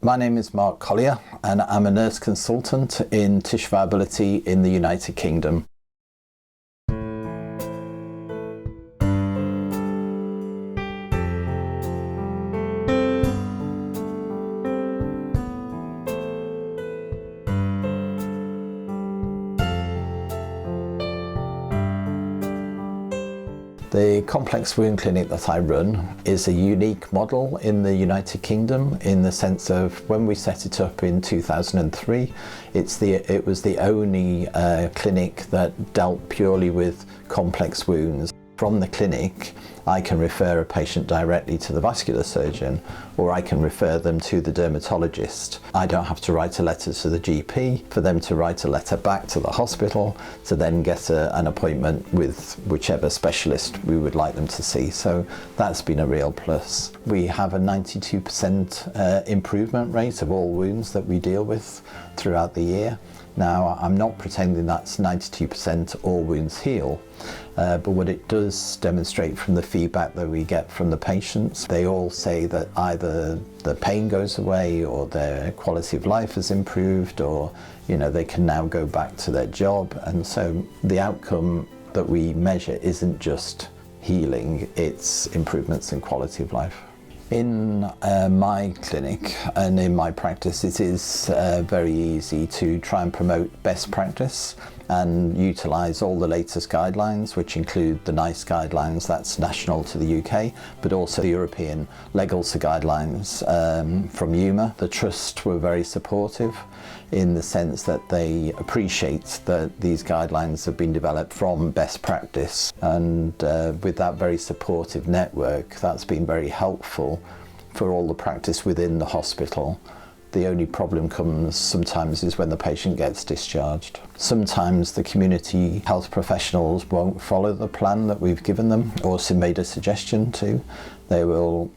My name is Mark Collier and I'm a nurse consultant in tissue viability in the United Kingdom. The complex wound clinic that I run is a unique model in the United Kingdom in the sense of when we set it up in 2003, it was the only clinic that dealt purely with complex wounds. From the clinic, I can refer a patient directly to the vascular surgeon, or I can refer them to the dermatologist. I don't have to write a letter to the GP for them to write a letter back to the hospital to then get an appointment with whichever specialist we would like them to see. So that's been a real plus. We have a 92% improvement rate of all wounds that we deal with throughout the year. Now, I'm not pretending that's 92% all wounds heal, but what it does demonstrate from the feedback that we get from the patients, they all say that either the pain goes away or their quality of life has improved, or they can now go back to their job. And so the outcome that we measure isn't just healing, it's improvements in quality of life. In my clinic and in my practice, it is very easy to try and promote best practice and utilise all the latest guidelines, which include the NICE guidelines, that's national to the UK, but also the European LWCW guidelines from EWMA. The Trust were very supportive in the sense that they appreciate that these guidelines have been developed from best practice, and with that very supportive network, that's been very helpful for all the practice within the hospital. The only problem comes sometimes is when the patient gets discharged. Sometimes the community health professionals won't follow the plan that we've given them or made a suggestion to. They will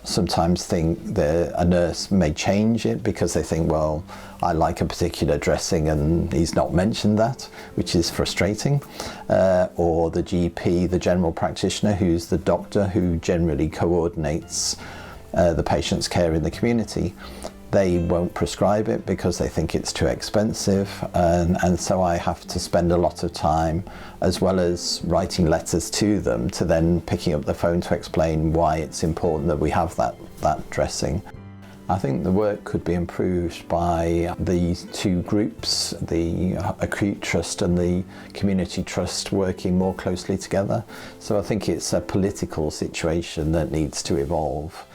sometimes think that a nurse may change it because they think, well, I like a particular dressing and he's not mentioned that, which is frustrating. Or the GP, the general practitioner, who's the doctor who generally coordinates the patient's care in the community. They won't prescribe it because they think it's too expensive, and so I have to spend a lot of time, as well as writing letters to them, to then picking up the phone to explain why it's important that we have that dressing. I think the work could be improved by these two groups, the acute trust and the community trust, working more closely together. So I think it's a political situation that needs to evolve.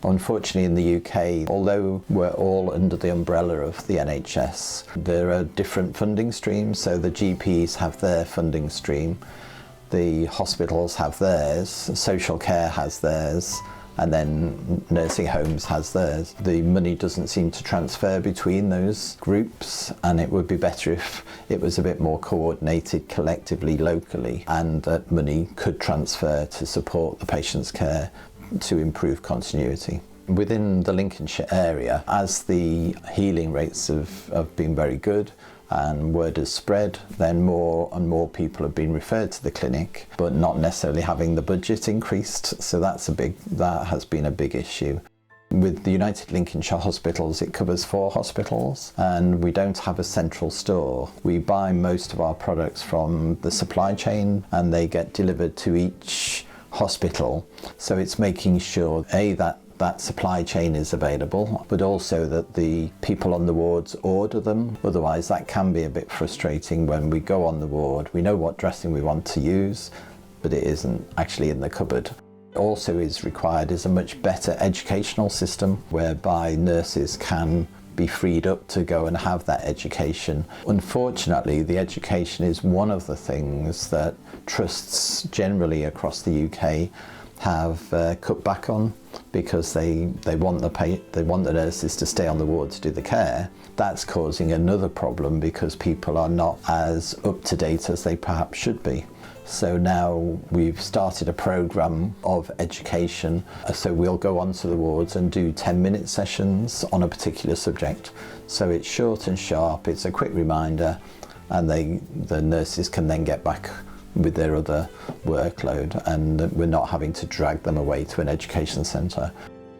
Unfortunately, in the UK, although we're all under the umbrella of the NHS, there are different funding streams. So the GPs have their funding stream, the hospitals have theirs, social care has theirs, and then nursing homes has theirs. The money doesn't seem to transfer between those groups, and it would be better if it was a bit more coordinated collectively, locally, and that money could transfer to support the patient's care to improve continuity. Within the Lincolnshire area, as the healing rates have been very good and word has spread, then more and more people have been referred to the clinic, but not necessarily having the budget increased. So that has been a big issue. With the United Lincolnshire Hospitals, it covers 4 hospitals, and we don't have a central store. We buy most of our products from the supply chain, and they get delivered to each hospital. So it's making sure, A, that supply chain is available, but also that the people on the wards order them. Otherwise, that can be a bit frustrating when we go on the ward. We know what dressing we want to use, but it isn't actually in the cupboard. Also is required is a much better educational system whereby nurses can be freed up to go and have that education. Unfortunately, the education is one of the things that trusts generally across the UK have cut back on, because they want the nurses to stay on the ward to do the care. That's causing another problem because people are not as up to date as they perhaps should be. So now we've started a programme of education, so we'll go onto the wards and do 10-minute sessions on a particular subject. So it's short and sharp, it's a quick reminder, and the nurses can then get back with their other workload, and we're not having to drag them away to an education centre.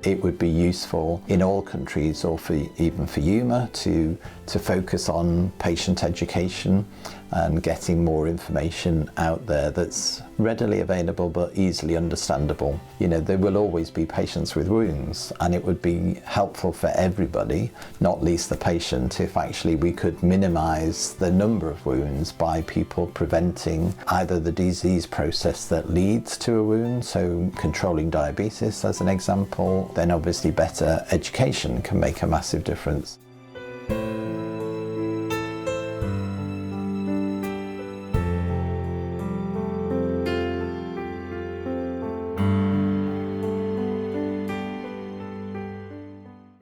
it would be useful in all countries, or even for EWMA, to focus on patient education and getting more information out there that's readily available but easily understandable. You know, there will always be patients with wounds, and it would be helpful for everybody, not least the patient, if actually we could minimize the number of wounds by people preventing either the disease process that leads to a wound, so controlling diabetes as an example. Then obviously better education can make a massive difference.